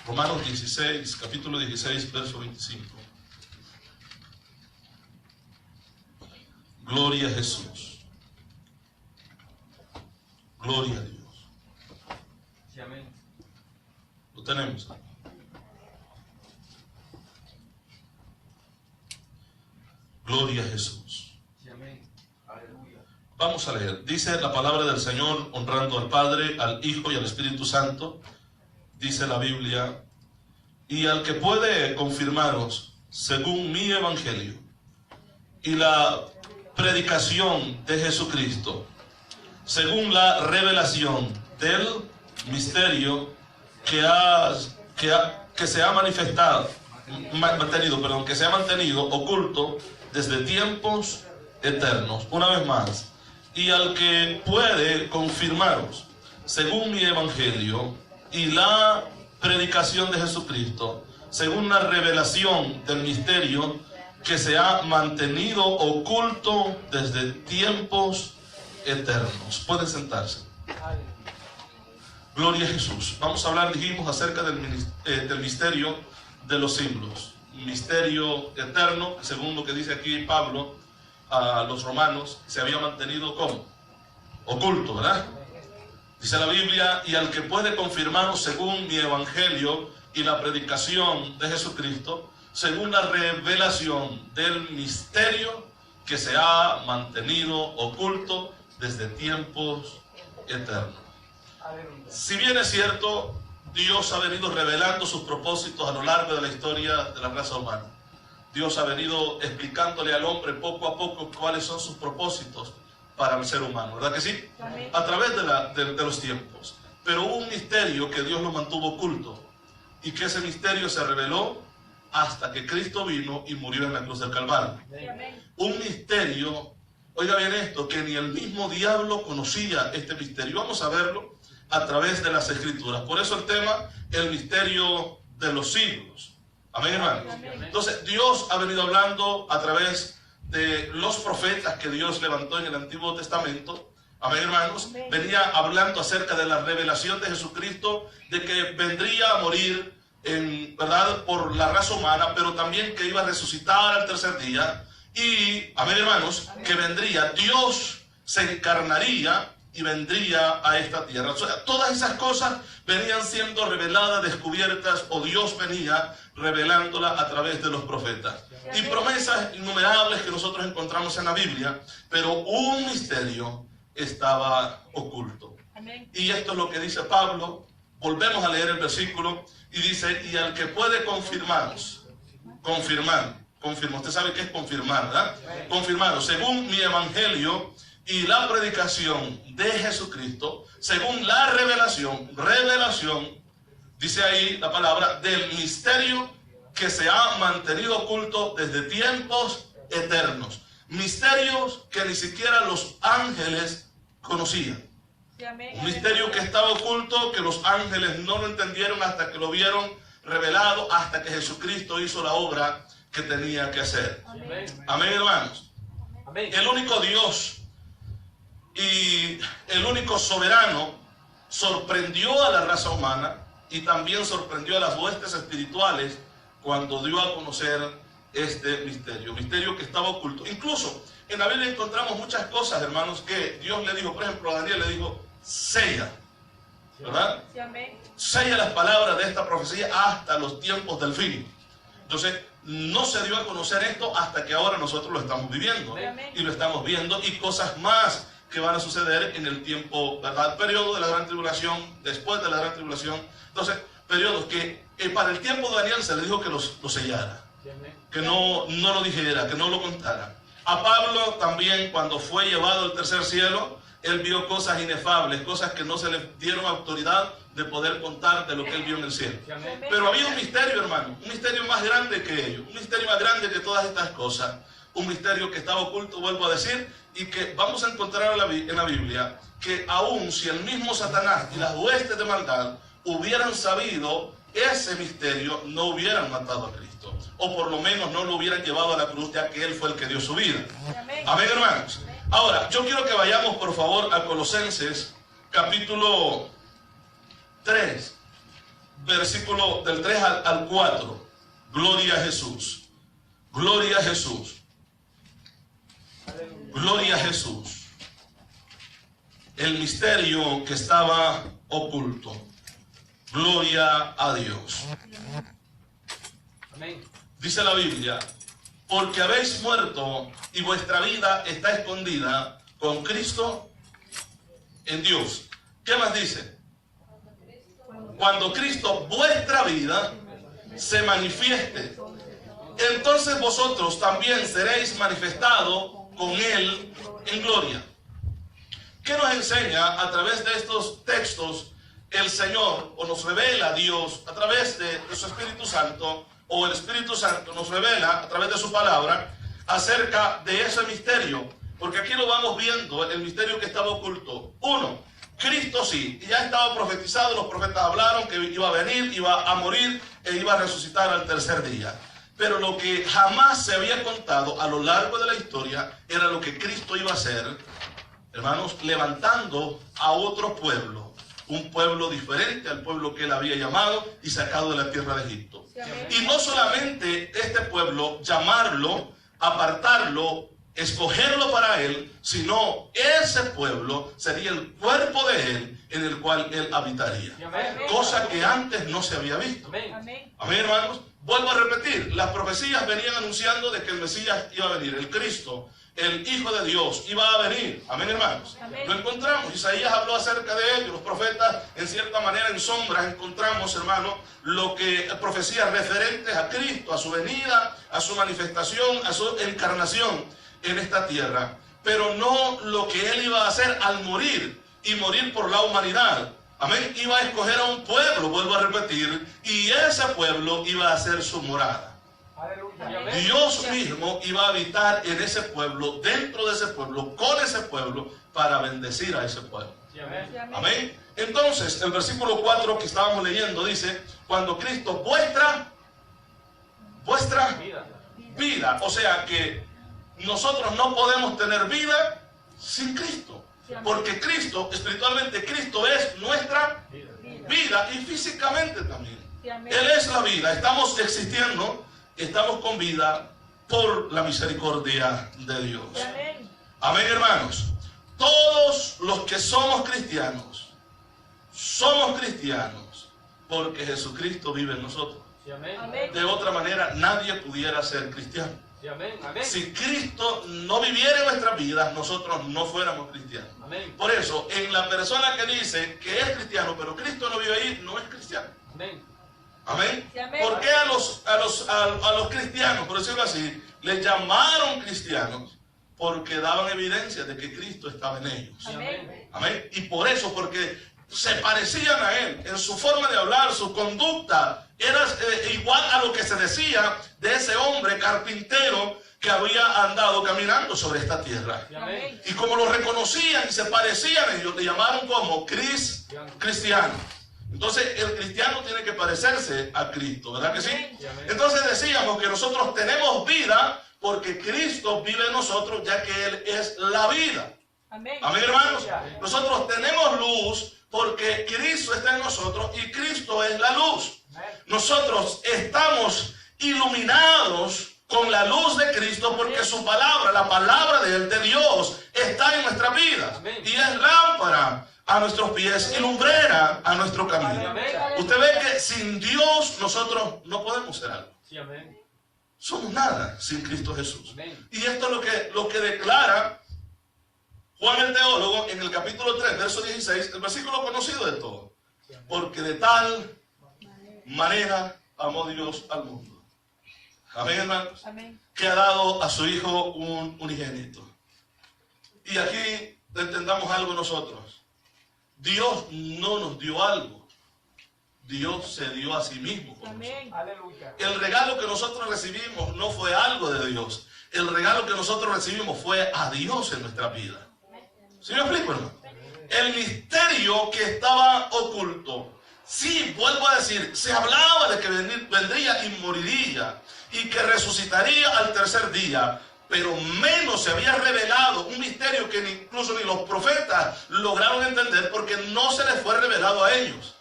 Romanos 16, capítulo 16, verso 25. Gloria a Jesús. Gloria a Dios. Sí, amén. Lo tenemos. Gloria a Jesús. Sí, amén. Aleluya. Vamos a leer. Dice la palabra del Señor, honrando al Padre, al Hijo y al Espíritu Santo. Dice la Biblia: y al que puede confirmaros, según mi evangelio y la predicación de Jesucristo, según la revelación del misterio que se ha mantenido oculto desde tiempos eternos. Una vez más, y al que puede confirmaros, según mi evangelio y la predicación de Jesucristo, según la revelación del misterio que se ha mantenido oculto desde tiempos eternos. Pueden sentarse. Gloria a Jesús. Vamos a hablar, dijimos, acerca del misterio de los siglos. Misterio eterno, según lo que dice aquí Pablo a los romanos, se había mantenido como oculto, ¿verdad? Dice la Biblia: y al que puede confirmaros según mi evangelio y la predicación de Jesucristo, según la revelación del misterio que se ha mantenido oculto desde tiempos eternos. Si bien es cierto, Dios ha venido revelando sus propósitos a lo largo de la historia de la raza humana. Dios ha venido explicándole al hombre poco a poco cuáles son sus propósitos para el ser humano, ¿verdad que sí? Amén. A través de los tiempos. Pero hubo un misterio que Dios lo mantuvo oculto, y que ese misterio se reveló hasta que Cristo vino y murió en la cruz del Calvario. Amén. Un misterio, oiga bien esto, que ni el mismo diablo conocía este misterio. Vamos a verlo a través de las Escrituras. Por eso el tema, el misterio de los siglos. Amén, hermanos. Amén. Entonces, Dios ha venido hablando a través de los profetas que Dios levantó en el Antiguo Testamento. Amén, hermanos. Amén. Venía hablando acerca de la revelación de Jesucristo, de que vendría a morir ¿verdad?, por la raza humana, pero también que iba a resucitar al tercer día. Y, amén, hermanos, que vendría, Dios se encarnaría y vendría a esta tierra. O sea, todas esas cosas venían siendo reveladas, descubiertas, o Dios venía revelándolas a través de los profetas. Y promesas innumerables que nosotros encontramos en la Biblia, pero un misterio estaba oculto. Amén. Y esto es lo que dice Pablo. Volvemos a leer el versículo y dice: y al que puede confirmaros, confirmar. Usted sabe qué es confirmar, ¿verdad? Confirmaros, según mi evangelio y la predicación de Jesucristo, según la revelación, dice ahí la palabra, del misterio que se ha mantenido oculto desde tiempos eternos. Misterios que ni siquiera los ángeles conocían. Sí, amén. Un misterio que estaba oculto, que los ángeles no lo entendieron hasta que lo vieron revelado, hasta que Jesucristo hizo la obra que tenía que hacer. Amén. Amén, hermanos. Amén. El único Dios y el único soberano sorprendió a la raza humana y también sorprendió a las huestes espirituales cuando dio a conocer este misterio que estaba oculto. Incluso en la Biblia encontramos muchas cosas, hermanos, que Dios le dijo. Por ejemplo, a Daniel le dijo: sella, ¿verdad? Sí, amén. Sella las palabras de esta profecía hasta los tiempos del fin. Entonces, no se dio a conocer esto hasta que ahora nosotros lo estamos viviendo y lo estamos viendo, y cosas más que van a suceder en el tiempo, ¿verdad? Periodo de la gran tribulación, después de la gran tribulación. Entonces, periodos que para el tiempo de Daniel se le dijo que los sellara, que no lo dijera, que no lo contara. A Pablo también, cuando fue llevado al tercer cielo, él vio cosas inefables, cosas que no se le dieron autoridad de poder contar de lo que él vio en el cielo. Pero había un misterio, hermano, un misterio más grande que ello, un misterio más grande que todas estas cosas, un misterio que estaba oculto, vuelvo a decir, y que vamos a encontrar en la Biblia, que aun si el mismo Satanás y las huestes de maldad hubieran sabido ese misterio, no hubieran matado a Cristo, o por lo menos no lo hubieran llevado a la cruz, ya que Él fue el que dio su vida. Amén, hermanos. Ahora, yo quiero que vayamos, por favor, a Colosenses, capítulo 3, versículo del 3 al 4. Gloria a Jesús. Gloria a Jesús. Gloria a Jesús. El misterio que estaba oculto. Gloria a Dios. Amén. Dice la Biblia, porque habéis muerto y vuestra vida está escondida con Cristo en Dios. ¿Qué más dice? Cuando Cristo, vuestra vida, se manifieste, entonces vosotros también seréis manifestados con Él en gloria. ¿Qué nos enseña a través de estos textos el Señor, o nos revela Dios a través de su Espíritu Santo, o el Espíritu Santo nos revela a través de su palabra acerca de ese misterio? Porque aquí lo vamos viendo, el misterio que estaba oculto. Uno, Cristo sí, ya estaba profetizado, los profetas hablaron que iba a venir, iba a morir e iba a resucitar al tercer día. Pero lo que jamás se había contado a lo largo de la historia era lo que Cristo iba a hacer, hermanos, levantando a otro pueblo. Un pueblo diferente al pueblo que él había llamado y sacado de la tierra de Egipto. Y no solamente este pueblo, llamarlo, apartarlo, escogerlo para él, sino ese pueblo sería el cuerpo de él en el cual él habitaría. Cosa que antes no se había visto. Amén, hermanos. Vuelvo a repetir, las profecías venían anunciando de que el Mesías iba a venir, el Cristo, el Hijo de Dios, iba a venir. Amén, hermanos. Amén. Lo encontramos. Isaías habló acerca de ello. Los profetas, en cierta manera, en sombras, encontramos, hermanos, lo que profecías referentes a Cristo, a su venida, a su manifestación, a su encarnación en esta tierra. Pero no lo que él iba a hacer al morir y morir por la humanidad. Amén. Iba a escoger a un pueblo, vuelvo a repetir, y ese pueblo iba a ser su morada. Dios mismo iba a habitar en ese pueblo, dentro de ese pueblo, con ese pueblo, para bendecir a ese pueblo. Amén. Entonces, el versículo 4 que estábamos leyendo dice, cuando Cristo, vuestra vida. O sea que nosotros no podemos tener vida sin Cristo. Porque Cristo, espiritualmente, Cristo es nuestra vida y físicamente también. Él es la vida. Estamos existiendo, estamos con vida por la misericordia de Dios. Amén, hermanos. Todos los que somos cristianos porque Jesucristo vive en nosotros. De otra manera, nadie pudiera ser cristiano. Si Cristo no viviera en nuestras vidas, nosotros no fuéramos cristianos. Por eso, en la persona que dice que es cristiano, pero Cristo no vive ahí, no es cristiano. Amén. ¿Por qué a los cristianos, por decirlo así, les llamaron cristianos? Porque daban evidencia de que Cristo estaba en ellos. Amén. Y por eso, porque se parecían a Él, en su forma de hablar, su conducta, era igual a lo que se decía de ese hombre carpintero que había andado caminando sobre esta tierra. Y como lo reconocían y se parecían a ellos, le llamaron como cristiano. Entonces el cristiano tiene que parecerse a Cristo, ¿verdad que sí? Entonces decíamos que nosotros tenemos vida porque Cristo vive en nosotros, ya que Él es la vida. Amén, hermanos. Nosotros tenemos luz porque Cristo está en nosotros y Cristo es la luz. Nosotros estamos iluminados con la luz de Cristo porque su palabra, la palabra de Él, de Dios, está en nuestra vida. Y es lámpara a nuestros pies y lumbrera a nuestro camino. Usted ve que sin Dios nosotros no podemos ser algo. Somos nada sin Cristo Jesús. Y esto es lo que declara Juan el teólogo en el capítulo 3, verso 16, el versículo conocido de todos. Porque de tal manera amó Dios al mundo. Amén, hermanos. Que ha dado a su Hijo un unigénito. Y aquí entendamos algo nosotros. Dios no nos dio algo. Dios se dio a sí mismo. El regalo que nosotros recibimos no fue algo de Dios. El regalo que nosotros recibimos fue a Dios en nuestra vida. ¿Sí me explico, hermano? El misterio que estaba oculto. Sí, vuelvo a decir, se hablaba de que vendría y moriría y que resucitaría al tercer día, pero menos se había revelado un misterio que incluso ni los profetas lograron entender porque no se les fue revelado a ellos.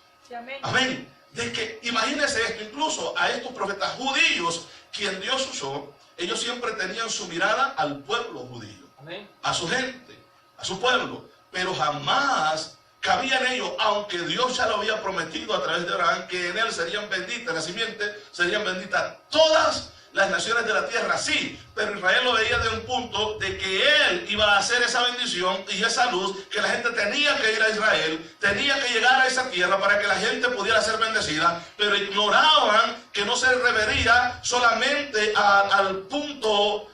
Amén. de que, imagínense esto, incluso a estos profetas judíos, quien Dios usó, ellos siempre tenían su mirada al pueblo judío, Amén. a su gente, a su pueblo, pero jamás cabía en ellos, aunque Dios ya lo había prometido a través de Abraham, que en él serían benditas, la simiente, serían benditas todas las naciones de la tierra, sí, pero Israel lo veía de un punto de que él iba a hacer esa bendición y esa luz, que la gente tenía que ir a Israel, tenía que llegar a esa tierra para que la gente pudiera ser bendecida, pero ignoraban que no se refería solamente al punto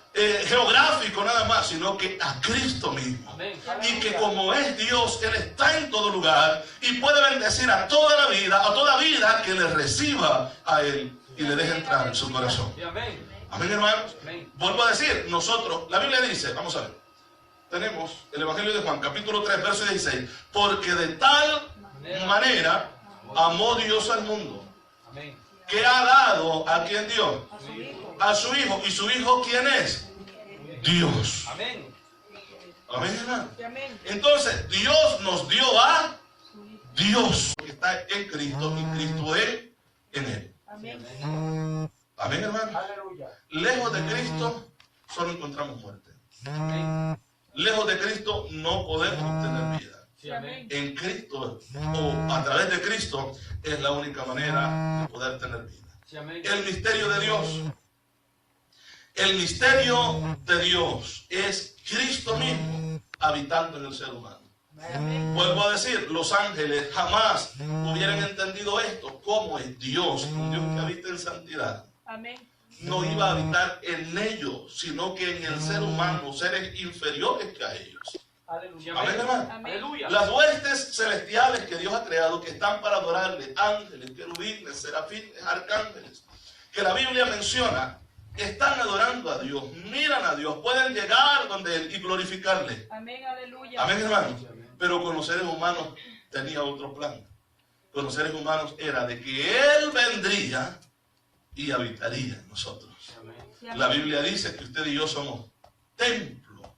geográfico nada más, sino que a Cristo mismo. Amén. Y que como es Dios, Él está en todo lugar y puede bendecir a toda la vida, a toda vida que le reciba a Él y le deje entrar en su corazón. Sí, amén. Amén, hermanos. Amén. Vuelvo a decir, nosotros, la Biblia dice, vamos a ver, tenemos el Evangelio de Juan, capítulo 3, verso 16, porque de tal manera amó Dios al mundo, Amén. que ha dado a quien Dios, A su hijo. a su Hijo. ¿Y su Hijo quién es? Dios. Amén. Amén, hermano. Amén. Entonces, Dios nos dio a Su hijo. Dios, que está en Cristo y Cristo en Él. Amén. Amén, hermano. Aleluya. Lejos de Cristo, solo encontramos muerte. Amén. Lejos de Cristo, no podemos obtener vida. Sí, amén. En Cristo, o a través de Cristo, es la única manera de poder tener vida. Sí, amén. El misterio de Dios. El misterio de Dios es Cristo mismo habitando en el ser humano. Amén. Vuelvo a decir, los ángeles jamás hubieran entendido esto. ¿Cómo es Dios? Un Dios que habita en santidad. Amén. No iba a habitar en ellos, sino que en el ser humano, seres inferiores que a ellos. Aleluya. Amén, hermano. Amén. Aleluya. Las huestes celestiales que Dios ha creado, que están para adorarle, ángeles, querubines, serafines, arcángeles, que la Biblia menciona, están adorando a Dios, miran a Dios, pueden llegar donde Él y glorificarle. Amén. Aleluya. Amén, hermano. Pero con los seres humanos tenía otro plan. Con los seres humanos era de que Él vendría y habitaría en nosotros. Amén. Sí, amén. La Biblia dice que usted y yo somos templo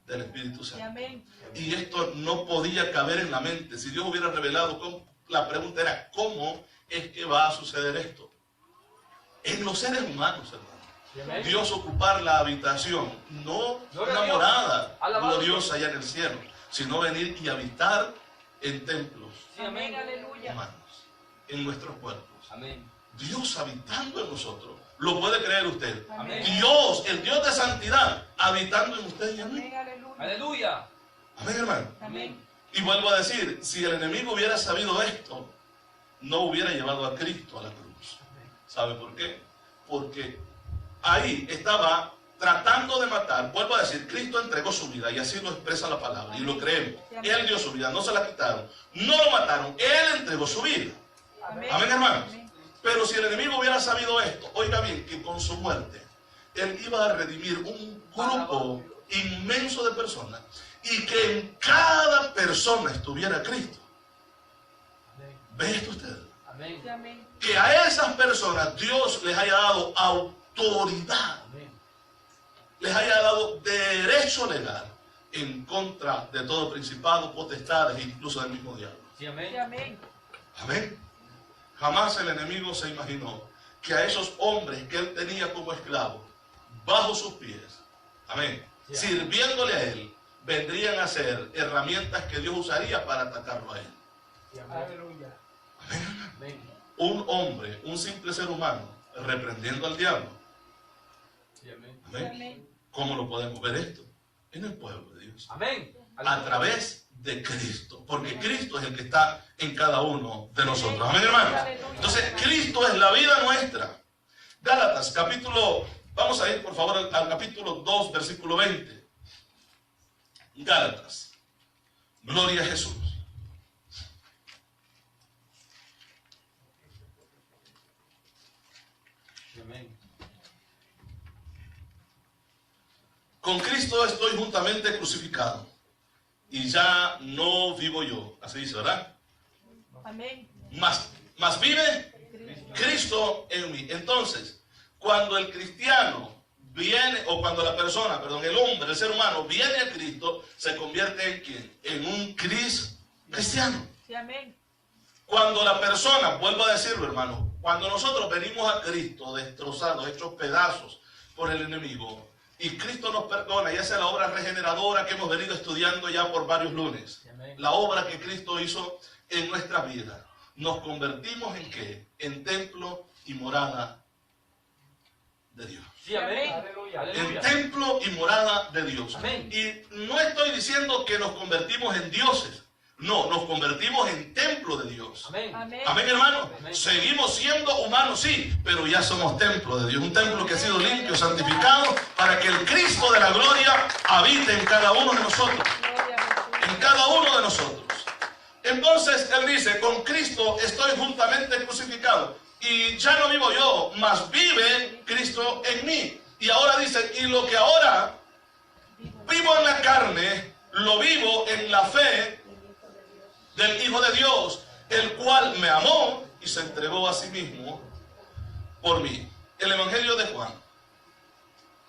del Espíritu Sí, Santo. amén. Y esto no podía caber en la mente. Si Dios hubiera revelado, la pregunta era, ¿cómo es que va a suceder esto? En los seres humanos, hermano. Sí, amén. Dios ocupar la habitación, no Gloria a una Dios. morada Alabado gloriosa allá en el cielo, sino venir y habitar en templos Sí, Amén. amén. Aleluya. humanos, en nuestros cuerpos. Amén. Dios habitando en nosotros. ¿Lo puede creer usted? Amén. Dios, el Dios de santidad, habitando en usted y en mí. Amén. Aleluya. Aleluya. Amén, hermano. Amén. Y vuelvo a decir, si el enemigo hubiera sabido esto, no hubiera llevado a Cristo a la cruz. ¿Sabe por qué? Porque ahí estaba tratando de matar. Vuelvo a decir, Cristo entregó su vida y así lo expresa la palabra y lo creemos. Él dio su vida, no se la quitaron, no lo mataron, Él entregó su vida. Amén. Amén, hermanos. Amén. Pero si el enemigo hubiera sabido esto, oiga bien, que con su muerte, Él iba a redimir un grupo inmenso de personas y que en cada persona estuviera Cristo. Amén. ¿Ve esto usted? Amén. Sí, amén. Que a esas personas Dios les haya dado autoridad, Amén. les haya dado derecho legal en contra de todo principado, potestades, incluso del mismo diablo. Sí, Sí, amén. amén. Amén. Jamás el enemigo se imaginó que a esos hombres que él tenía como esclavos, bajo sus pies, amén, Sí, sirviéndole a él, vendrían a ser herramientas que Dios usaría para atacarlo a él. Sí, amén. Aleluya. Amén. Un hombre, un simple ser humano, reprendiendo al diablo. Sí, amén. Sí, Amén. amén. ¿Cómo lo podemos ver esto? En el pueblo de Dios. Amén. A través de Cristo. Porque Cristo es el que está en cada uno de nosotros. Amén, hermanos. Entonces, Cristo es la vida nuestra. Gálatas, capítulo, vamos a ir por favor al capítulo 2, versículo 20. Gálatas. Gloria a Jesús. Sí, amén. Con Cristo estoy juntamente crucificado. Y ya no vivo yo. Así dice, ¿verdad? Amén. Más vive Cristo en mí. Entonces, cuando el cristiano viene, o cuando la persona, perdón, el hombre, el ser humano, viene a Cristo, se convierte en ¿quién? En un cristiano. Sí, amén. Cuando la persona, vuelvo a decirlo, hermano, cuando nosotros venimos a Cristo destrozados, hechos pedazos por el enemigo, y Cristo nos perdona, y hace la obra regeneradora que hemos venido estudiando ya por varios lunes, la obra que Cristo hizo en nuestra vida, nos convertimos en ¿qué? En templo y morada de Dios. Sí, amén. Aleluya. En templo y morada de Dios. Amén. Y no estoy diciendo que nos convertimos en dioses. No, nos convertimos en templo de Dios. Amén. Amén. Amén, hermano. Amén. Seguimos siendo humanos, sí, pero ya somos templo de Dios. Un templo que ha sido limpio, santificado, para que el Cristo de la gloria habite en cada uno de nosotros. Gloria a Jesús. En cada uno de nosotros. Entonces, Él dice, con Cristo estoy juntamente crucificado. Y ya no vivo yo, mas vive Cristo en mí. Y ahora dice, y lo que ahora vivo en la carne, lo vivo en la fe del Hijo de Dios, el cual me amó y se entregó a sí mismo por mí. El Evangelio de Juan.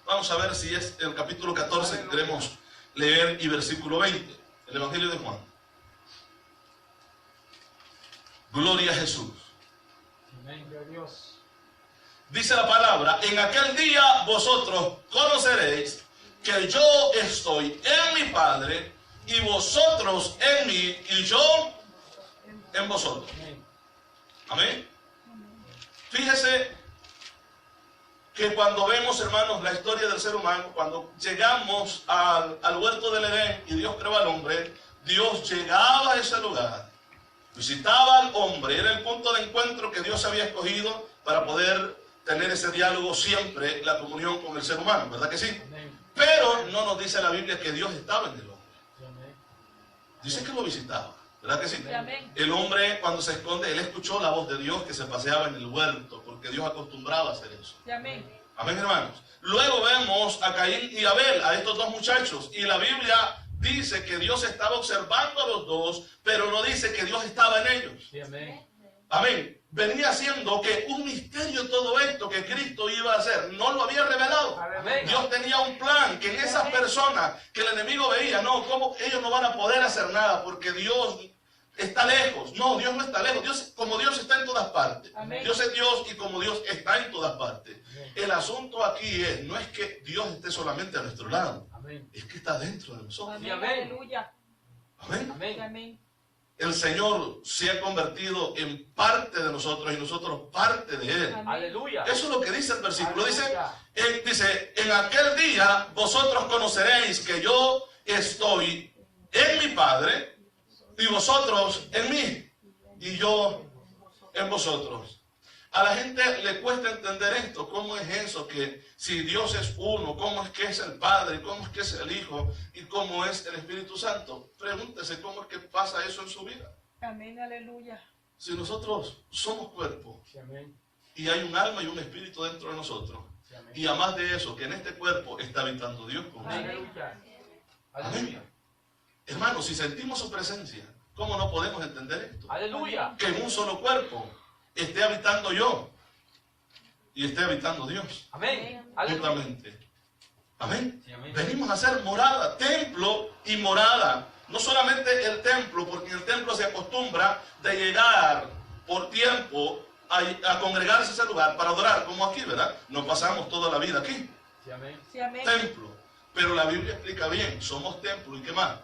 Vamos a ver si es el capítulo 14 que queremos leer y versículo 20. El Evangelio de Juan. Gloria a Jesús. Amén. Gloria a Dios. Dice la palabra, en aquel día vosotros conoceréis que yo estoy en mi Padre y vosotros en mí y yo en vosotros. Amén. Amén. Fíjese que cuando vemos, hermanos, la historia del ser humano, cuando llegamos al huerto del Edén y Dios creó al hombre, Dios llegaba a ese lugar, visitaba al hombre, era el punto de encuentro que Dios había escogido para poder tener ese diálogo siempre, la comunión con el ser humano, ¿verdad que sí? Amén. Pero no nos dice la Biblia que Dios estaba en el hombre. Amén. Dice que lo visitaba, ¿verdad que sí? Amén. El hombre cuando se esconde, él escuchó la voz de Dios que se paseaba en el huerto, porque Dios acostumbraba a hacer eso. Amén. Amén, hermanos. Luego vemos a Caín y Abel, a estos dos muchachos, y la Biblia dice que Dios estaba observando a los dos, pero no dice que Dios estaba en ellos. Sí, amén. Amén. Venía siendo que un misterio todo esto que Cristo iba a hacer, no lo había revelado. Amén. Dios tenía un plan que en esas personas que el enemigo veía, no, ¿cómo ellos no van a poder hacer nada? Porque Dios está lejos. No, Dios no está lejos. Dios, como Dios está en todas partes. Amén. Dios es Dios y como Dios está en todas partes. El asunto aquí es, no es que Dios esté solamente a nuestro lado, Amén. es que está dentro de nosotros. Amén. Amén. Aleluya. Amén. Amén. Amén. El Señor se ha convertido en parte de nosotros y nosotros parte de Él. Amén. Aleluya. Eso es lo que dice el versículo. Aleluya. Dice, en aquel día vosotros conoceréis que yo estoy en mi Padre y vosotros en mí y yo en vosotros. A la gente le cuesta entender esto. ¿Cómo es eso? Que si Dios es uno, ¿cómo es que es el Padre? ¿Cómo es que es el Hijo? ¿Y cómo es el Espíritu Santo? Pregúntese cómo es que pasa eso en su vida. Amén. Aleluya. Si nosotros somos cuerpo Sí, amén. y hay un alma y un espíritu dentro de nosotros, Sí, amén. y además de eso, que en este cuerpo está habitando Dios con nosotros. Aleluya. Aleluya. Hermanos, si sentimos su presencia, ¿cómo no podemos entender esto? Aleluya. Que en un solo cuerpo esté habitando yo y esté habitando Dios Amén. Aleluya. juntamente. Amén. Sí, amén. Venimos a ser morada, templo y morada. No solamente el templo, porque en el templo se acostumbra de llegar por tiempo a congregarse a ese lugar para adorar, como aquí, ¿verdad? No pasamos toda la vida aquí. Sí, amén. Sí, amén. Templo. Pero la Biblia explica bien, somos templo y ¿qué más?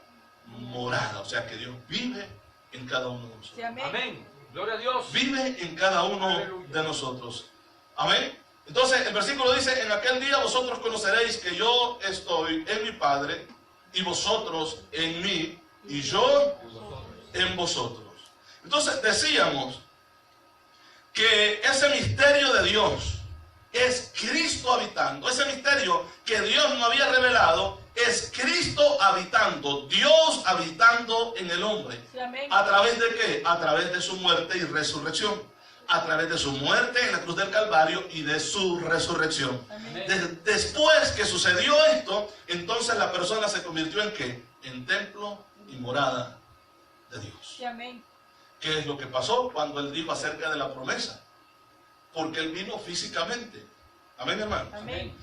Morada. O sea que Dios vive en cada uno de nosotros. Sí, amén. Amén. Gloria a Dios. Vive en cada uno Aleluya. de nosotros. Amén. Entonces el versículo dice, en aquel día vosotros conoceréis que yo estoy en mi Padre y vosotros en mí y yo en vosotros. Entonces decíamos que ese misterio de Dios es Cristo habitando. Ese misterio que Dios no había revelado es Cristo habitando, Dios habitando en el hombre. Sí, amén. ¿A través de qué? A través de su muerte y resurrección. A través de su muerte en la cruz del Calvario y de su resurrección. Amén. Después que sucedió esto, entonces la persona se convirtió en ¿qué? En templo y morada de Dios. Sí, amén. ¿Qué es lo que pasó cuando él dijo acerca de la promesa? Porque él vino físicamente. Amén, hermano. Amén.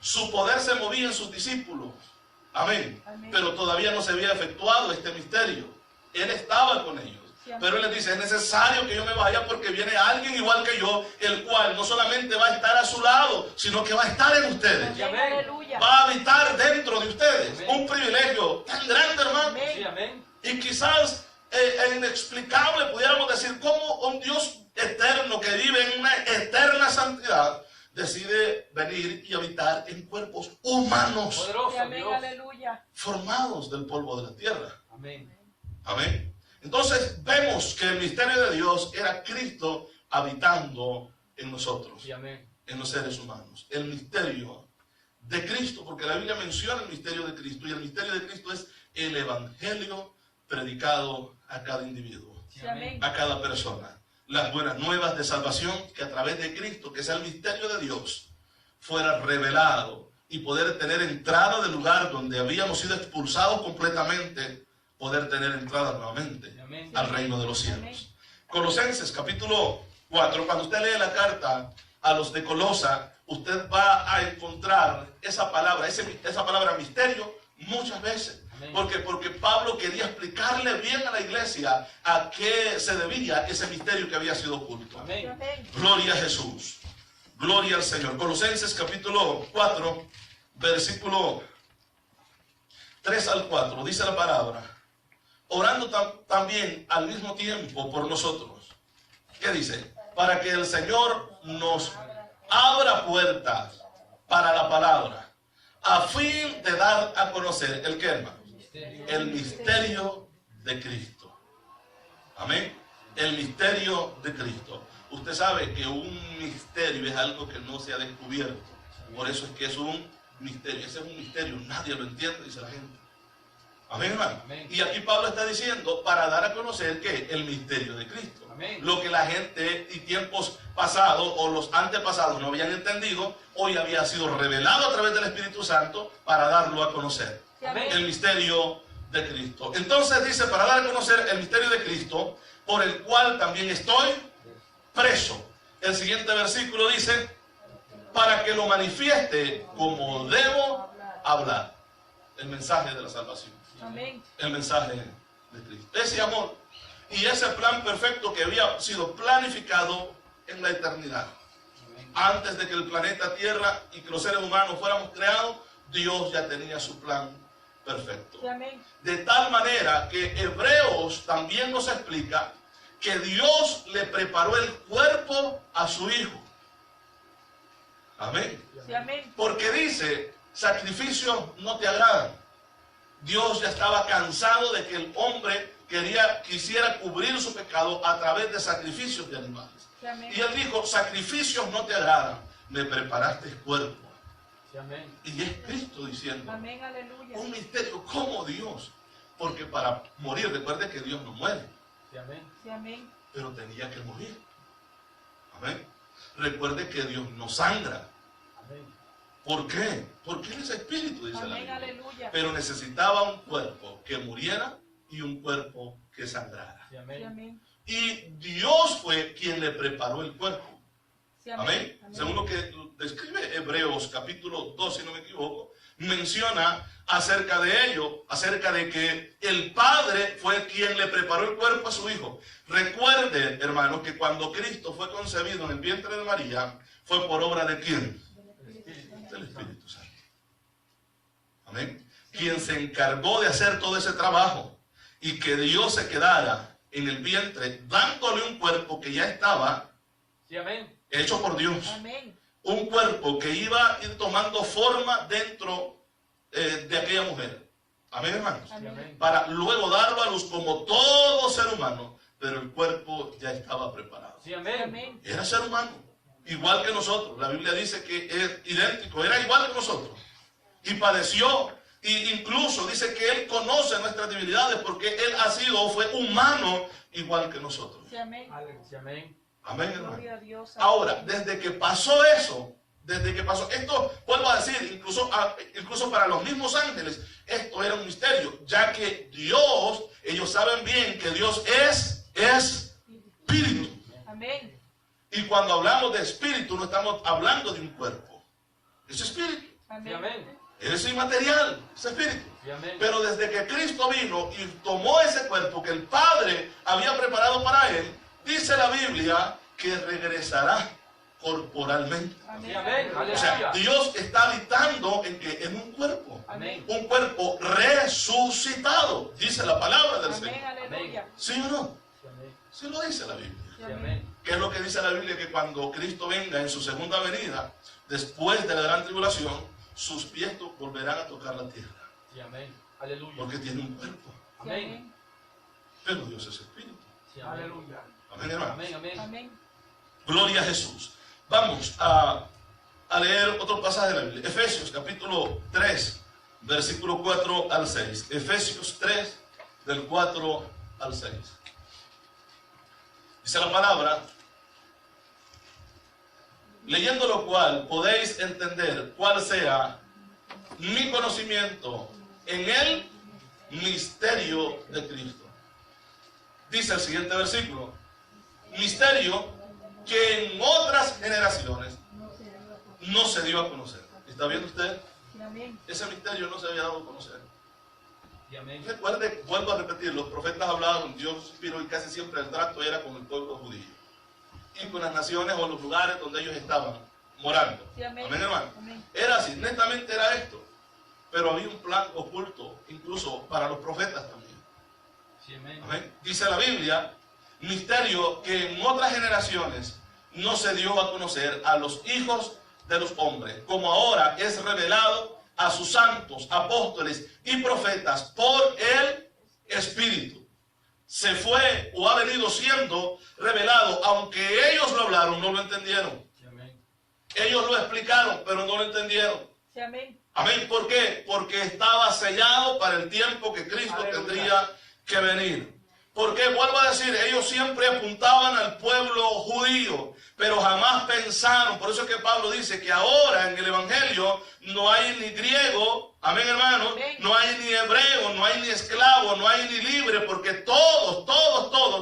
Su poder se movía en sus discípulos. Amén. Amén. Pero todavía no se había efectuado este misterio. Él estaba con ellos. Sí, Pero Él les dice, es necesario que yo me vaya porque viene alguien igual que yo, el cual no solamente va a estar a su lado, sino que va a estar en ustedes. Amén, aleluya. Va a habitar dentro de ustedes. Amén. Un privilegio tan grande, hermano. Amén. Sí, amén. Y quizás inexplicable pudiéramos decir cómo un Dios eterno que vive en una eterna santidad decide venir y habitar en cuerpos humanos Poderoso Amén, Dios. aleluya. formados del polvo de la tierra. Amén. Amén. Entonces vemos que el misterio de Dios era Cristo habitando en nosotros, Sí, amén. en los seres humanos. El misterio de Cristo, porque la Biblia menciona el misterio de Cristo, y el misterio de Cristo es el evangelio predicado a cada individuo, Sí, amén. a cada persona. Las buenas nuevas de salvación que a través de Cristo, que es el misterio de Dios, fuera revelado y poder tener entrada del lugar donde habíamos sido expulsados completamente, poder tener entrada nuevamente Amén. al reino de los cielos. Amén. Colosenses capítulo 4, cuando usted lee la carta a los de Colosa, usted va a encontrar esa palabra misterio muchas veces. Amén. Porque Pablo quería explicarle bien a la iglesia a qué se debía ese misterio que había sido oculto. Sí, Amén. amén. Gloria a Jesús. Gloria al Señor. Colosenses capítulo 4, versículo 3 al 4, dice la palabra, orando también al mismo tiempo por nosotros. ¿Qué dice? Para que el Señor nos abra puertas para la palabra, a fin de dar a conocer el que, hermano, el misterio de Cristo. Amén. El misterio de Cristo. Usted sabe que un misterio es algo que no se ha descubierto. Por eso es que es un misterio. Ese es un misterio. Nadie lo entiende, dice la gente. Amén, hermano. Amén. Y aquí Pablo está diciendo para dar a conocer que el misterio de Cristo. Amén. Lo que la gente y tiempos pasados o los antepasados no habían entendido, hoy había sido revelado a través del Espíritu Santo para darlo a conocer. Sí, amén. El misterio de Cristo. Entonces dice, para dar a conocer el misterio de Cristo, por el cual también estoy preso. El siguiente versículo dice, para que lo manifieste como debo hablar. El mensaje de la salvación. Amén. El mensaje de Cristo. Ese amor y ese plan perfecto que había sido planificado en la eternidad. Antes de que el planeta Tierra y que los seres humanos fuéramos creados, Dios ya tenía su plan perfecto. Sí, amén. De tal manera que Hebreos también nos explica que Dios le preparó el cuerpo a su Hijo. Amén. Sí, amén. Porque dice, sacrificios no te agradan. Dios ya estaba cansado de que el hombre quisiera cubrir su pecado a través de sacrificios de animales. Sí, amén. Y él dijo, sacrificios no te agradan, me preparaste cuerpo. Sí, amén. Y es Cristo diciendo, Amén, aleluya. un misterio, ¿cómo Dios? Porque para morir, recuerde que Dios no muere, Sí, amén. Sí, amén. pero tenía que morir. Amén. Recuerde que Dios no sangra. Amén. ¿Por qué? Porque Él es espíritu, dice la Amén, Biblia. aleluya. Pero necesitaba un cuerpo que muriera y un cuerpo que sangrara. Sí, Sí, amén. amén. Y Dios fue quien le preparó el cuerpo. Sí, Amén. amén. Según lo que describe Hebreos capítulo 2, si no me equivoco, menciona acerca de ello, acerca de que el Padre fue quien le preparó el cuerpo a su Hijo. Recuerden, hermanos, que cuando Cristo fue concebido en el vientre de María, fue por obra de ¿quién? Del Espíritu Santo. Amén. Quien se encargó de hacer todo ese trabajo y que Dios se quedara en el vientre, dándole un cuerpo que ya estaba Sí, amén. hecho por Dios. Amén. Un cuerpo que iba a ir tomando forma dentro de aquella mujer. Amén, hermanos. Sí, amén. Para luego darlo a luz como todo ser humano, pero el cuerpo ya estaba preparado. Sí, Sí, amén. amén. Era ser humano, igual que nosotros. La Biblia dice que es idéntico, era igual que nosotros. Y padeció, e incluso dice que Él conoce nuestras debilidades porque Él ha sido o fue humano igual que nosotros. Sí, amén. Sí, amén. Amén, hermano. Gloria a Dios. Ahora, desde que pasó eso, esto, vuelvo a decir, incluso para los mismos ángeles, esto era un misterio, ya que Dios, ellos saben bien que Dios es espíritu. Amén. Y cuando hablamos de espíritu, no estamos hablando de un cuerpo. Es espíritu. Sí, Amén. amén. Es inmaterial, es espíritu. Sí, Sí, amén. Pero desde que Cristo vino y tomó ese cuerpo que el Padre había preparado para él, dice la Biblia que regresará corporalmente. Sí, amén. O sea, Aleluya. Dios está habitando en un cuerpo. Amén. Un cuerpo resucitado, dice la palabra del Amén, Señor. aleluya. ¿Sí o no? Sí, amén. Sí lo dice la Biblia. Sí, amén. ¿Qué es lo que dice la Biblia? Que cuando Cristo venga en su segunda venida, después de la gran tribulación, sus pies volverán a tocar la tierra. Sí, amén. Aleluya. Porque tiene un cuerpo. Amén. Pero Dios es espíritu. Sí, amén. Aleluya. Amén, hermano. Amén, amén. Amén. Gloria a Jesús. Vamos a leer otro pasaje de la Biblia. Efesios capítulo 3, versículo 4 al 6. Efesios 3, del 4 al 6. Dice la palabra: leyendo lo cual podéis entender cuál sea mi conocimiento en el misterio de Cristo. Dice el siguiente versículo: misterio que en otras generaciones no se dio a conocer. ¿Está viendo usted? Sí, amén. Ese misterio no se había dado a conocer. Sí, amén. Recuerde, vuelvo a repetir, los profetas hablaban, Dios inspiró y casi siempre el trato era con el pueblo judío y con las naciones o los lugares donde ellos estaban morando. Sí, amén. Amén, hermano. Amén. Era así, netamente era esto. Pero había un plan oculto, incluso para los profetas también. Sí, amén. Amén. Dice la Biblia, misterio que en otras generaciones no se dio a conocer a los hijos de los hombres, como ahora es revelado a sus santos, apóstoles y profetas por el Espíritu. Se fue o ha venido siendo revelado, aunque ellos lo hablaron, no lo entendieron. Sí, amén. Ellos lo explicaron, pero no lo entendieron. Sí, amén. Amén. ¿Por qué? Porque estaba sellado para el tiempo que Cristo Aleluya. tendría que venir. Porque, vuelvo a decir, ellos siempre apuntaban al pueblo judío, pero jamás pensaron. Por eso es que Pablo dice que ahora en el Evangelio no hay ni griego, amén, hermano, no hay ni hebreo, no hay ni esclavo, no hay ni libre, porque todos,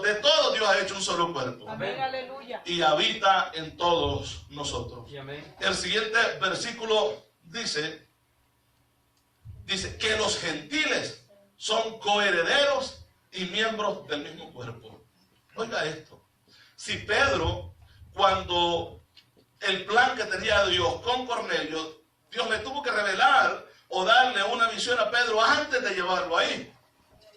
de todos Dios ha hecho un solo cuerpo. Amén, aleluya. Y habita en todos nosotros. Sí, amén. El siguiente versículo dice que los gentiles son coherederos y miembros del mismo cuerpo. Oiga esto. Si Pedro, cuando el plan que tenía Dios con Cornelio, Dios le tuvo que revelar o darle una misión a Pedro antes de llevarlo ahí,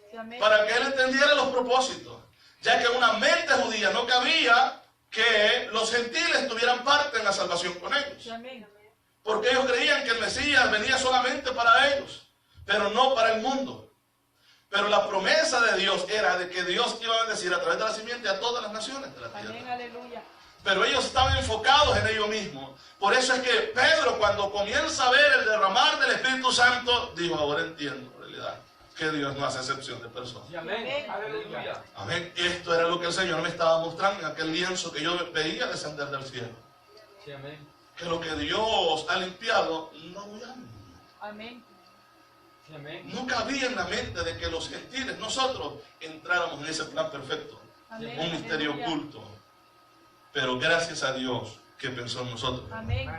Sí, amén. para que él entendiera los propósitos, ya que en una mente judía no cabía que los gentiles tuvieran parte en la salvación con ellos. Sí, amén. Porque ellos creían que el Mesías venía solamente para ellos, pero no para el mundo. Pero la promesa de Dios era de que Dios iba a bendecir a través de la simiente a todas las naciones de la Amén, tierra. aleluya. Pero ellos estaban enfocados en ellos mismos. Por eso es que Pedro, cuando comienza a ver el derramar del Espíritu Santo, dijo: ahora entiendo en realidad que Dios no hace excepción de personas. Sí, amén. Aleluya. Amén. Esto era lo que el Señor me estaba mostrando en aquel lienzo que yo veía descender del cielo. Sí, amén. Que lo que Dios ha limpiado no voy a... Amén. Sí, amén. No cabía en la mente de que los gentiles, nosotros, entráramos en ese plan perfecto. Amén. Un misterio aleluya. oculto. Pero gracias a Dios que pensó en nosotros. Amén.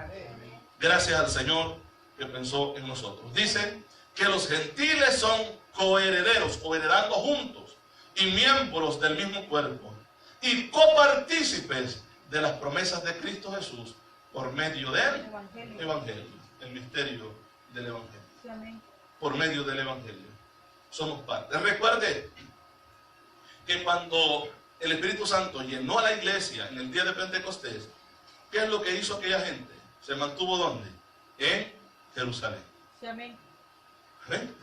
Gracias al Señor que pensó en nosotros. Dice que los gentiles son coherederos o heredando juntos y miembros del mismo cuerpo y copartícipes de las promesas de Cristo Jesús por medio del Evangelio. Evangelio, el misterio del Evangelio. Sí, amén. Por medio del Evangelio. Somos parte. Recuerde que cuando el Espíritu Santo llenó a la iglesia en el día de Pentecostés, ¿qué es lo que hizo aquella gente? ¿Se mantuvo dónde? En Jerusalén. Sí, amén. ¿Ven?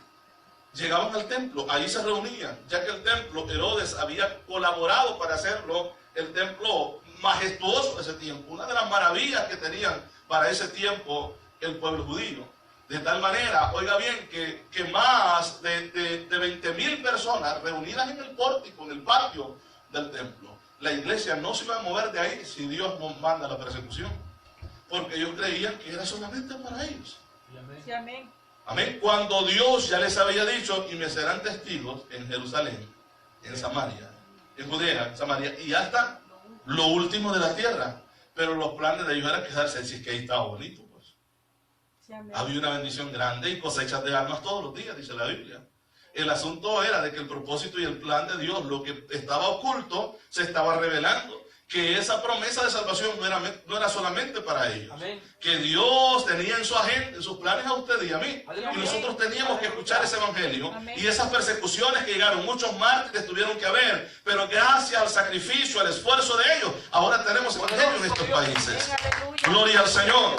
Llegaban al templo, ahí se reunían, ya que el templo, Herodes había colaborado para hacerlo el templo majestuoso de ese tiempo. Una de las maravillas que tenían para ese tiempo el pueblo judío. De tal manera, oiga bien, que más de 20,000 personas reunidas en el pórtico, en el patio del templo. La iglesia no se iba a mover de ahí si Dios nos manda la persecución. Porque ellos creían que era solamente para ellos. Sí, amén. Sí, amén. Amén. Cuando Dios ya les había dicho, y me serán testigos en Jerusalén, en Samaria, en Judea, en Samaria, y hasta lo último de la tierra. Pero los planes de ellos eran quedarse, si es que ahí estaba bonito. Sí, amén. Había una bendición grande y cosechas de almas todos los días, dice la Biblia. El asunto era de que el propósito y el plan de Dios, lo que estaba oculto, se estaba revelando. Que esa promesa de salvación no era solamente para ellos. Amén. Que Dios tenía en su agenda, en sus planes a usted y a mí. Aleluya. Y nosotros teníamos que escuchar ese evangelio. Amén. Y esas persecuciones que llegaron, muchos mártires tuvieron que haber. Pero gracias al sacrificio, al esfuerzo de ellos, ahora tenemos evangelio en estos países. Amén, aleluya. Gloria al Señor.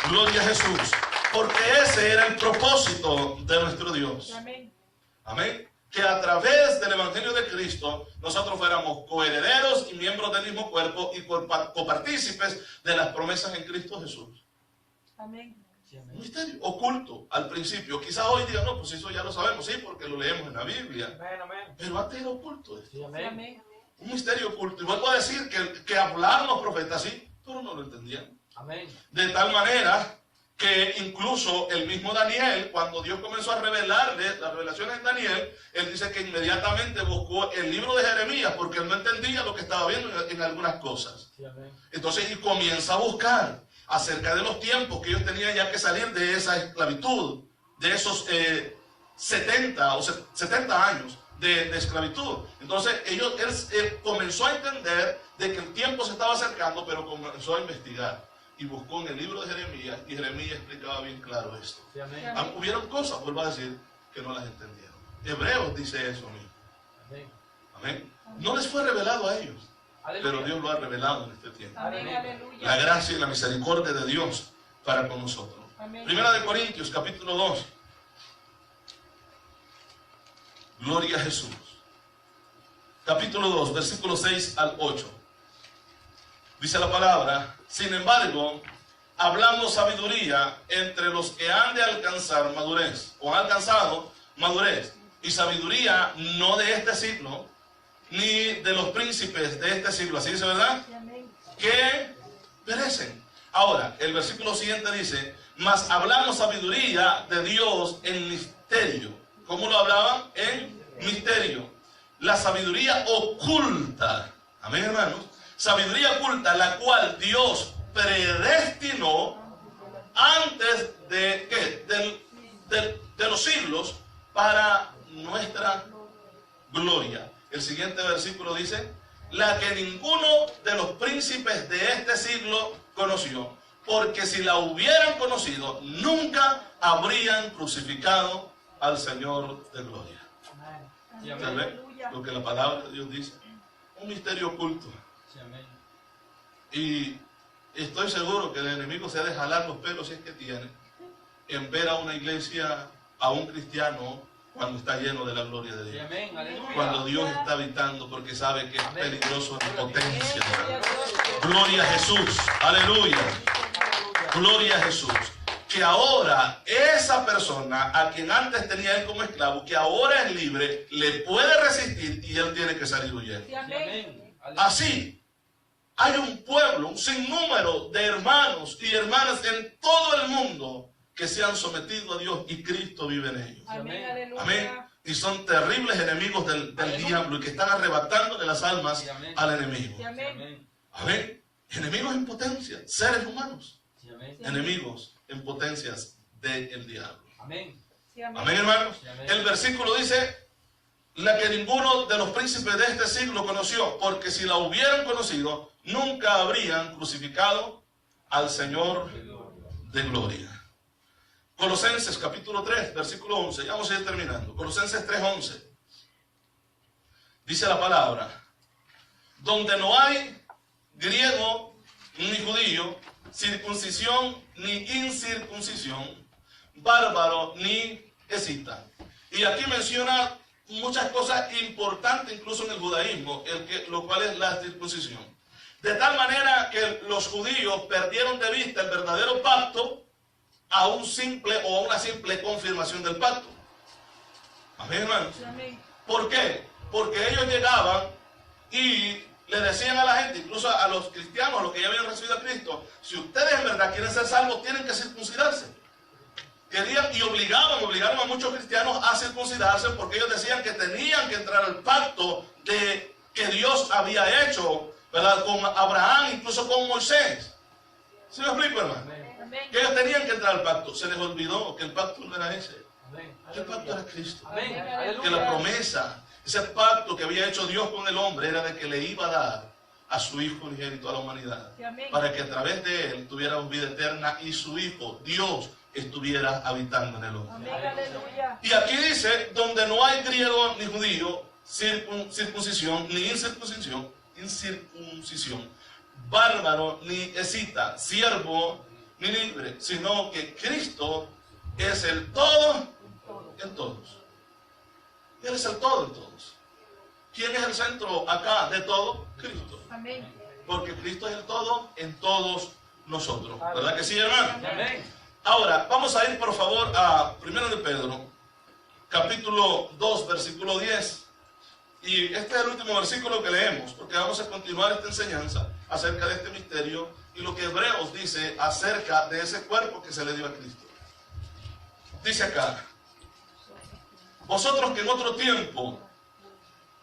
Gloria a Jesús. Porque ese era el propósito de nuestro Dios. Amén. Amén. Que a través del Evangelio de Cristo nosotros fuéramos coherederos y miembros del mismo cuerpo y copartícipes de las promesas en Cristo Jesús. Amén. Sí, Un amén. misterio oculto al principio. Quizás hoy digan, no, pues eso ya lo sabemos, sí, porque lo leemos en la Biblia. Amén, amén. Pero antes era oculto esto. Sí, Sí, amén. amén. Un misterio oculto. Y vuelvo a decir que hablaron los profetas así, pero no lo entendían. Amén. De tal manera que incluso el mismo Daniel, cuando Dios comenzó a revelarle las revelaciones en Daniel, él dice que inmediatamente buscó el libro de Jeremías porque él no entendía lo que estaba viendo en algunas cosas. Sí, amén. Entonces, y comienza a buscar acerca de los tiempos que ellos tenían ya que salir de esa esclavitud, de esos 70 años de esclavitud. Entonces, él comenzó a entender de que el tiempo se estaba acercando, pero comenzó a investigar. Y buscó en el libro de Jeremías, y Jeremías explicaba bien claro esto. Sí, amén. Hubieron cosas, vuelvo a decir, que no las entendieron. Hebreos dice eso mismo. Amén. Amén. No les fue revelado a ellos, Aleluya. pero Dios lo ha revelado en este tiempo. Amén, Amén. aleluya. La gracia y la misericordia de Dios para con nosotros. Amén. Primera de Corintios, capítulo 2. Gloria a Jesús. Capítulo 2, versículos 6 al 8. Dice la palabra: sin embargo, hablamos sabiduría entre los que han de alcanzar madurez, o han alcanzado madurez, y sabiduría no de este siglo, ni de los príncipes de este siglo. Así dice, ¿verdad? Sí, amén. Que perecen. Ahora, el versículo siguiente dice: mas hablamos sabiduría de Dios en misterio. ¿Cómo lo hablaban? En misterio. La sabiduría oculta. Amén, hermanos. Sabiduría oculta, la cual Dios predestinó antes de ¿qué? De los siglos para nuestra gloria. El siguiente versículo dice: la que ninguno de los príncipes de este siglo conoció, porque si la hubieran conocido, nunca habrían crucificado al Señor de gloria. Sí, ¿Usted amén. ve lo que la palabra de Dios dice? Un misterio oculto. Sí, amén. Y estoy seguro que el enemigo se ha de jalar los pelos, si es que tiene, en ver a una iglesia, a un cristiano, cuando está lleno de la gloria de Sí, Dios. amén. Aleluya. Cuando Dios está habitando, porque sabe que es Amén. peligroso en potencia. Gloria a Dios. Gloria a Jesús. Aleluya. Gloria a Jesús. Que ahora esa persona a quien antes tenía él como esclavo, que ahora es libre, le puede resistir y él tiene que salir huyendo. Sí, Sí, amén. amén. Aleluya. Así, hay un pueblo, un sinnúmero de hermanos y hermanas en todo el mundo que se han sometido a Dios y Cristo vive en ellos. Amén, aleluya. Amén. Y son terribles enemigos del Aleluya. diablo y que están arrebatándole las almas Sí, amén. al enemigo. Sí, Sí, amén. amén. Amén. Enemigos en potencia, seres humanos. Sí, amén. Sí. Enemigos en potencias del diablo. Amén. Sí, amén. Amén, hermanos. Sí, amén. El versículo dice: la que ninguno de los príncipes de este siglo conoció, porque si la hubieran conocido, nunca habrían crucificado al Señor de gloria. Colosenses capítulo 3, versículo 11. Ya vamos a ir terminando. Colosenses 3:11. Dice la palabra: donde no hay griego ni judío, circuncisión ni incircuncisión, bárbaro ni escita. Y aquí menciona muchas cosas importantes incluso en el judaísmo, lo cual es la circuncisión. De tal manera que los judíos perdieron de vista el verdadero pacto a un simple o a una simple confirmación del pacto. Amén, hermanos. Sí, amén. ¿Por qué? Porque ellos llegaban y le decían a la gente, incluso a los cristianos, a los que ya habían recibido a Cristo: si ustedes en verdad quieren ser salvos, tienen que circuncidarse. Querían y obligaron a muchos cristianos a circuncidarse, porque ellos decían que tenían que entrar al pacto que Dios había hecho, ¿verdad?, con Abraham, incluso con Moisés. ¿Sí me explico, hermano? Amén. Amén. Que ellos tenían que entrar al pacto. Se les olvidó que el pacto no era ese. Amén. Que el pacto era Cristo. Amén. Que la Aleluya. promesa, ese pacto que había hecho Dios con el hombre era de que le iba a dar a su Hijo unigénito a la humanidad. Amén. Para que a través de él tuviéramos vida eterna y su Hijo, Dios, estuviera habitando en el hombre. Amén. Aleluya. Y aquí dice, donde no hay griego ni judío, circuncisión ni incircuncisión, bárbaro ni escita, siervo ni libre, sino que Cristo es el todo en todos. Él es el todo en todos. ¿Quién es el centro acá de todo? Cristo. Amén. Porque Cristo es el todo en todos nosotros. ¿Verdad que sí, hermano? Amén. Ahora, vamos a ir por favor a 1 de Pedro, capítulo 2, versículo 10. Y este es el último versículo que leemos, porque vamos a continuar esta enseñanza acerca de este misterio y lo que Hebreos dice acerca de ese cuerpo que se le dio a Cristo. Dice acá, vosotros que en otro tiempo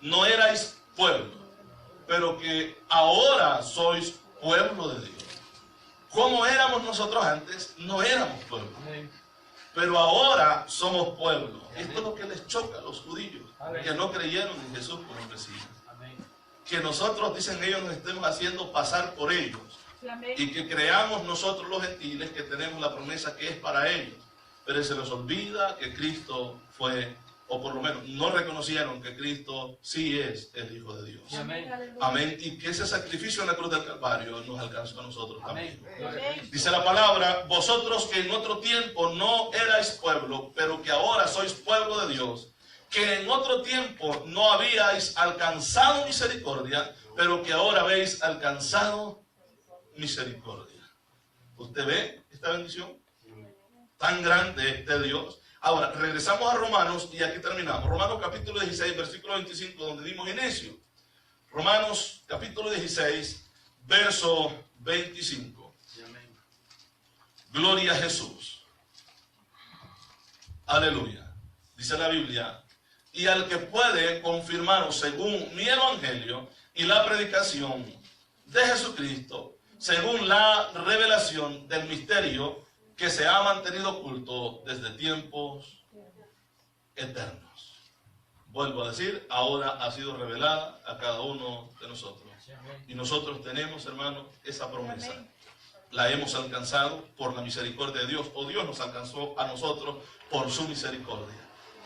no erais pueblo, pero que ahora sois pueblo de Dios. ¿Cómo éramos nosotros antes? No éramos pueblo. Amén. Pero ahora somos pueblo. Esto es lo que les choca a los judíos, Amén. que no creyeron en Jesús como Mesías. Amén. Que nosotros, dicen ellos, nos estemos haciendo pasar por ellos. Amén. Y que creamos nosotros los gentiles que tenemos la promesa que es para ellos. Pero se les olvida que Cristo fue, o por lo menos no reconocieron que Cristo sí es el Hijo de Dios. Amén. Aleluya. Amén. Y que ese sacrificio en la cruz del Calvario nos alcanzó a nosotros también. Amén. Gloria a Cristo. Dice la palabra, vosotros que en otro tiempo no erais pueblo, pero que ahora sois pueblo de Dios, que en otro tiempo no habíais alcanzado misericordia, pero que ahora habéis alcanzado misericordia. ¿Usted ve esta bendición tan grande de Dios? Ahora, regresamos a Romanos y aquí terminamos. Romanos capítulo 16, versículo 25, donde dimos inicio. Romanos capítulo 16, verso 25. Amén. Gloria a Jesús. Aleluya. Dice la Biblia, y al que puede confirmaros según mi evangelio y la predicación de Jesucristo, según la revelación del misterio que se ha mantenido oculto desde tiempos eternos. Vuelvo a decir, ahora ha sido revelada a cada uno de nosotros. Y nosotros tenemos, hermanos, esa promesa. Amén. La hemos alcanzado por la misericordia de Dios, o Dios nos alcanzó a nosotros por su misericordia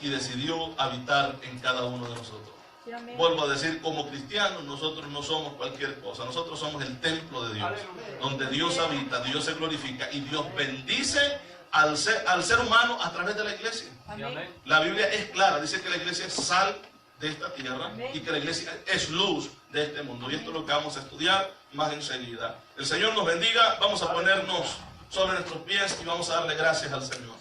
y decidió habitar en cada uno de nosotros. Sí, amén. Vuelvo a decir, como cristianos nosotros no somos cualquier cosa, nosotros somos el templo de Dios, Aleluya. donde Dios habita, Dios se glorifica y Dios bendice al ser humano a través de la iglesia. Sí, amén. La Biblia es clara, dice que la iglesia es sal de esta tierra Amén. y que la iglesia es luz de este mundo. Y esto es lo que vamos a estudiar más enseguida. El Señor nos bendiga, vamos a ponernos sobre nuestros pies y vamos a darle gracias al Señor.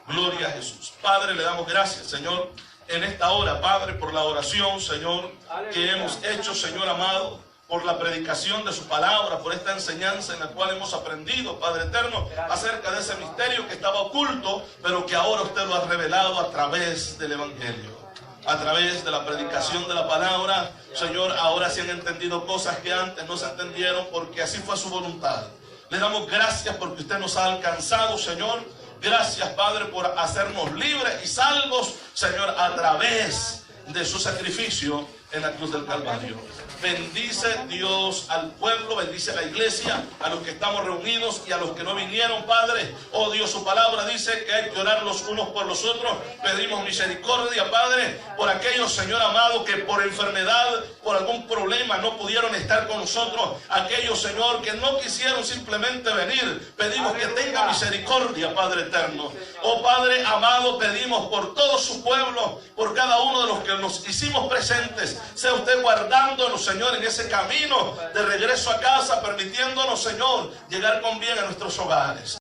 Gloria a Jesús. Padre, le damos gracias, Señor, en esta hora, Padre, por la oración, Señor, que hemos hecho, Señor amado, por la predicación de su palabra, por esta enseñanza en la cual hemos aprendido, Padre eterno, acerca de ese misterio que estaba oculto, pero que ahora usted lo ha revelado a través del Evangelio. A través de la predicación de la palabra, Señor, ahora se han entendido cosas que antes no se entendieron porque así fue su voluntad. Le damos gracias porque usted nos ha alcanzado, Señor. Gracias, Padre, por hacernos libres y salvos, Señor, a través de su sacrificio en la cruz del Calvario. Bendice Dios al pueblo, bendice a la iglesia, a los que estamos reunidos y a los que no vinieron, Padre. Oh Dios, su palabra dice que hay que orar los unos por los otros. Pedimos misericordia, Padre, por aquellos, Señor amado, que por enfermedad, por algún problema no pudieron estar con nosotros. Aquellos, Señor, que no quisieron simplemente venir. Pedimos que tenga misericordia, Padre eterno. Oh Padre amado, pedimos por todo su pueblo, por cada uno de los que nos hicimos presentes. Sea usted guardándonos, Señor, en ese camino de regreso a casa, permitiéndonos, Señor, llegar con bien a nuestros hogares.